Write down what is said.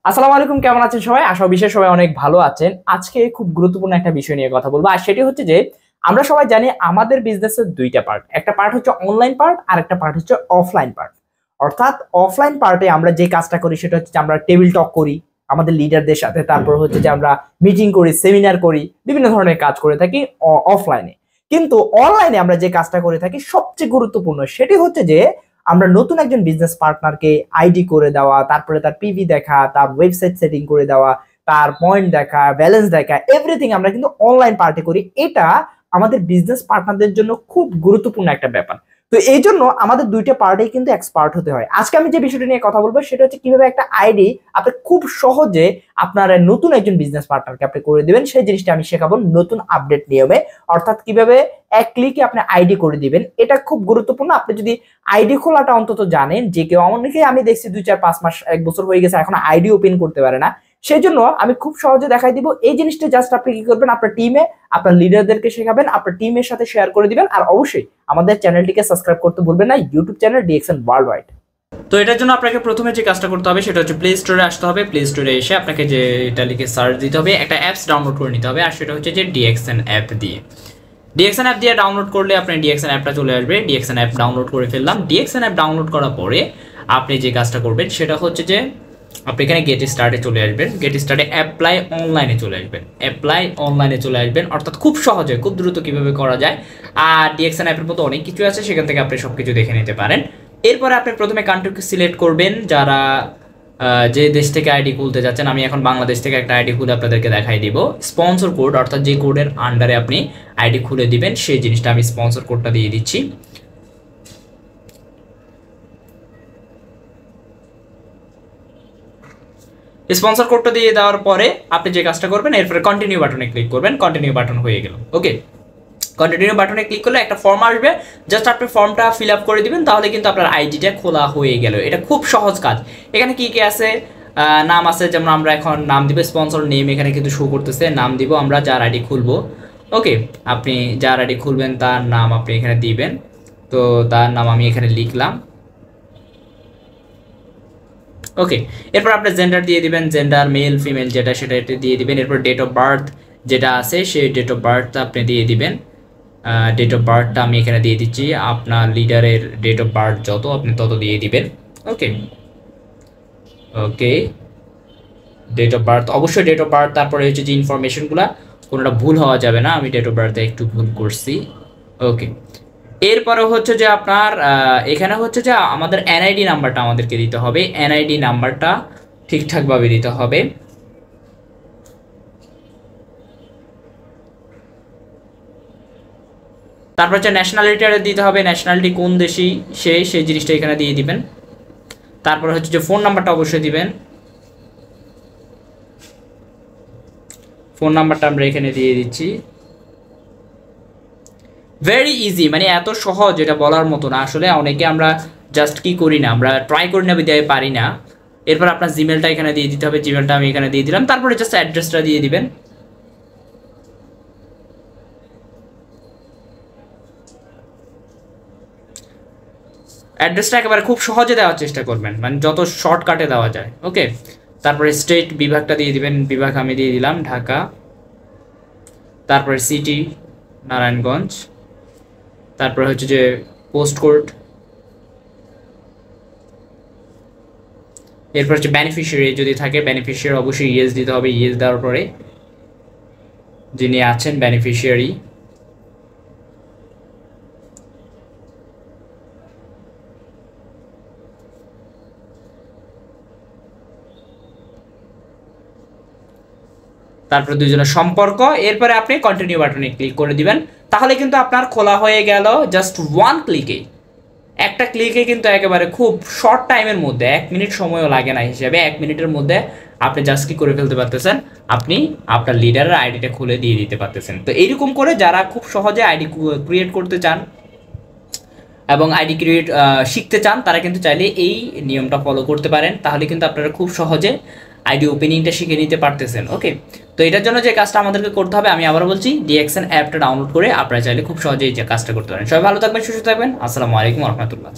আসসালামু আলাইকুম, কেমন আছেন সবাই? আশা বিশেষ সবাই অনেক ভালো আছেন। আজকে খুব গুরুত্বপূর্ণ একটা বিষয় নিয়ে কথা বলবো, আর সেটি হচ্ছে যে আমরা সবাই জানি আমাদের বিজনেসের দুইটা পার্ট। একটা পার্ট হচ্ছে অনলাইন পার্ট আর একটা পার্ট হচ্ছে অফলাইন পার্ট। অর্থাৎ অফলাইন পার্টে আমরা যে কাজটা করি সেটা হচ্ছে যে আমরা টেবিল টক করি আমাদের লিডারদের সাথে, তারপর হচ্ছে যে আমরা মিটিং করি, সেমিনার করি, বিভিন্ন ধরনের কাজ করে থাকি অফলাইনে। কিন্তু অনলাইনে আমরা যে কাজটা করে থাকি সবচেয়ে গুরুত্বপূর্ণ সেটি হচ্ছে যে আমরা নতুন একজন বিজনেস পার্টনারকে আইডি করে দেওয়া, তারপরে তার পিভি দেখা, তার ওয়েবসাইট সেটিং করে দেওয়া, তার পয়েন্ট দেখা, ব্যালেন্স দেখা, এভরিথিং আমরা কিন্তু অনলাইন পার্টে করি। এটা আমাদের বিজনেস পার্টনারদের জন্য খুব গুরুত্বপূর্ণ একটা ব্যাপার। তো এই জন্য আমাদের দুইটা পার্টেই কিন্তু এক্সপার্ট হতে হয়। আজকে আমি যে বিষয়টা নিয়ে কথা বলবো সেটা হচ্ছে কিভাবে একটা আইডি আপনি খুব সহজে আপনার নতুন একজন বিজনেস পার্টনারকে আপনি করে দিবেন, সেই জিনিসটা আমি শেখাবো নতুন আপডেট নিয়মে। অর্থাৎ কিভাবে এক ক্লিকে আপনি আইডি করে দিবেন, এটা খুব গুরুত্বপূর্ণ। আপনি যদি আইডি খোলাটা অন্তত জানেন, যে কেউ অনেকে আমি দেখছি 2 4 5 মাস 1 বছর হয়ে গেছে এখন আইডি ওপেন করতে পারে না, সেই জন্য আমি খুব সহজে দেখাই দিব। এই জিনিসটা জাস্ট আপনি কি করবেন, আপনার টিমে আপনার লিডারদেরকে শেখাবেন, আপনার টিমের সাথে শেয়ার করে দিবেন। আর অবশ্যই আমাদের চ্যানেলটিকে সাবস্ক্রাইব করতে ভুলবেন না, YouTube channel DXN world wide. তো এটার জন্য আপনাকে প্রথমে যে কাজটা করতে হবে সেটা হচ্ছে প্লে স্টোরে আসতে হবে। প্লে স্টোরে এসে আপনাকে যে এটা লিখে সার্চ দিতে হবে, একটা অ্যাপস ডাউনলোড করে নিতে হবে, আর সেটা হচ্ছে যে ডিএক্সএন অ্যাপ দিয়ে। ডিএক্সএন অ্যাপ দিয়ে ডাউনলোড করলে আপনার ডিএক্সএন অ্যাপটা চলে আসবে। ডিএক্সএন অ্যাপ ডাউনলোড করে ফেললাম। ডিএক্সএন অ্যাপ ডাউনলোড করার পরে আপনি যে কাজটা করবেন সেটা হচ্ছে যে আপনি এখানে গেট স্টার্টে চলে আসবেন। গেট স্টার্টে অ্যাপ্লাই অনলাইনে চলে আসবেন। অ্যাপ্লাই অনলাইনে চলে আসবেন, অর্থাৎ খুব সহজে খুব দ্রুত কিভাবে করা যায়। আর ডিএক্সএন অ্যাপের মতো অনেক কিছু আছে, সেখান থেকে আপনি সবকিছু দেখে নিতে পারেন। এরপরে আপনি প্রথমে কান্ট্রিকে সিলেক্ট করবেন, যারা যে দেশ থেকে আইডি খুলতে যাচ্ছেন। আমি এখন বাংলাদেশ থেকে একটা আইডি খুলে আপনাদেরকে দেখাই দিব। স্পন্সর কোড, অর্থাৎ যে কোডের আন্ডারে আপনি আইডি খুলে দিবেন সেই জিনিসটা আমি স্পন্সর কোডটা দিয়ে দিচ্ছি। স্পন্সর কোডটা দিয়ে দেওয়ার পরে আপনি যে কাজটা করবেন, এরপরে কন্টিনিউ বাটনে ক্লিক করবেন। কন্টিনিউ বাটন হয়ে গেল। ওকে, কন্টিনিউ বাটনে ক্লিক করলে একটা ফর্ম আসবে, জাস্ট আপনি ফর্মটা ফিল আপ করে দিবেন, তাহলে কিন্তু আপনার আইডিটা খোলা হয়ে গেল। এটা খুব সহজ কাজ। এখানে কি কি আছে, নাম আছে, যেমন আমরা এখন নাম দিব, স্পন্সর নেম এখানে কিন্তু শো করতেছে, নাম দিব আমরা যার আইডি খুলবো। ওকে, আপনি যার আইডি খুলবেন তার নাম আপনি এখানে দিবেন। তো তার নাম আমি এখানে লিখলাম। ওকে, এরপর আপনি জেন্ডার দিয়ে দিবেন, জেন্ডার মেল ফিমেল যেটা সেটা দিয়ে দিবেন। এরপর ডেট অফ বার্থ যেটা আছে সেই ডেট অফ বার্থটা আপনি দিয়ে দিবেন। ডেট অফ বার্থটা আমি এখানে দিয়ে দিচ্ছি। আপনার লিডারের ডেট অফ বার্থ যত আপনি তত দিয়ে দিবেন। ওকে ওকে, ডেট অফ বার্থ, অবশ্যই ডেট অফ বার্থ। তারপরে হচ্ছে যে ইনফরমেশনগুলো কোনোটা ভুল হওয়া যাবে না। আমি ডেট অফ বার্থে একটু ভুল করছি। ওকে, এরপরে হচ্ছে যে আপনার এখানে হচ্ছে যে আমাদের এনআইডি নাম্বারটা আমাদেরকে দিতে হবে। এনআইডি নাম্বারটা ঠিকঠাকভাবে দিতে হবে। তারপর হচ্ছে ন্যাশনালিটিটা দিতে হবে, ন্যাশনালিটি কোন দেশি সেই জিনিসটা এখানে দিয়ে দিবেন। তারপর হচ্ছে যে ফোন নাম্বারটা অবশ্যই দিবেন। ফোন নাম্বারটা আমরা এখানে দিয়ে দিচ্ছি। ভেরি ইজি, মানে এত সহজ এটা বলার মতো না। আসলে অনেকে আমরা জাস্ট কি করি না, আমরা ট্রাই করি না, বিদায় পারি না। এরপর আপনার জিমেলটা এখানে দিয়ে দিতে হবে। জিমেলটা আমি এখানে দিয়ে দিলাম। তারপরে জাস্ট অ্যাড্রেসটা দিয়ে দিবেন। অ্যাড্রেসটা একেবারে খুব সহজে দেওয়ার চেষ্টা করবেন, মানে যত শর্টকাটে দেওয়া যায়। ওকে, তারপরে স্টেট বিভাগটা দিয়ে দিবেন। বিভাগ আমি দিয়ে দিলাম ঢাকা। তারপরে সিটি নারায়ণগঞ্জ। তারপরে হচ্ছে যে পোস্ট কোড। এরপর হচ্ছে বেনিফিশিয়ারি যদি থাকে, বেনিফিশিয়ারি অবশ্যই ইয়েস দিতে হবে। ইয়েস দেওয়ার পরে যিনি আছেন বেনিফিশিয়ারি, তারপরে দুজনের সম্পর্ক। এরপরে আপনি কন্টিনিউ বাটনে ক্লিক করে দিবেন, তাহলে কিন্তু আপনার খোলা হয়ে গেল জাস্ট ওয়ান ক্লিকে। একটা ক্লিকে কিন্তু একেবারে খুব শর্ট টাইমের মধ্যে, 1 মিনিট সময়ও লাগে না হিসেবে, 1 মিনিটের মধ্যে আপনি জাস্ট কি করে ফেলতে পারতেছেন, আপনি আপনার লিডারের আইডিটা খুলে দিয়ে দিতে পারতেছেন। তো এইরকম করে যারা খুব সহজে আইডি ক্রিয়েট করতে চান এবং আইডি ক্রিয়েট শিখতে চান, তারা কিন্তু চাইলে এই নিয়মটা ফলো করতে পারেন। তাহলে কিন্তু আপনারা খুব সহজে আইডি ওপেনিংটা শিখে নিতে পারতেছেন। ওকে, তো এটার জন্য যে কাজটা আমাদেরকে করতে হবে, আমি আবার বলছি, ডিএক্সএন অ্যাপটা ডাউনলোড করে আপনারা চাইলে খুব সহজেই যে কাজটা করতে পারেন। সবাই ভালো থাকবেন, সুস্থ থাকবেন। আসসালামু আলাইকুম ওয়া রাহমাতুল্লাহ।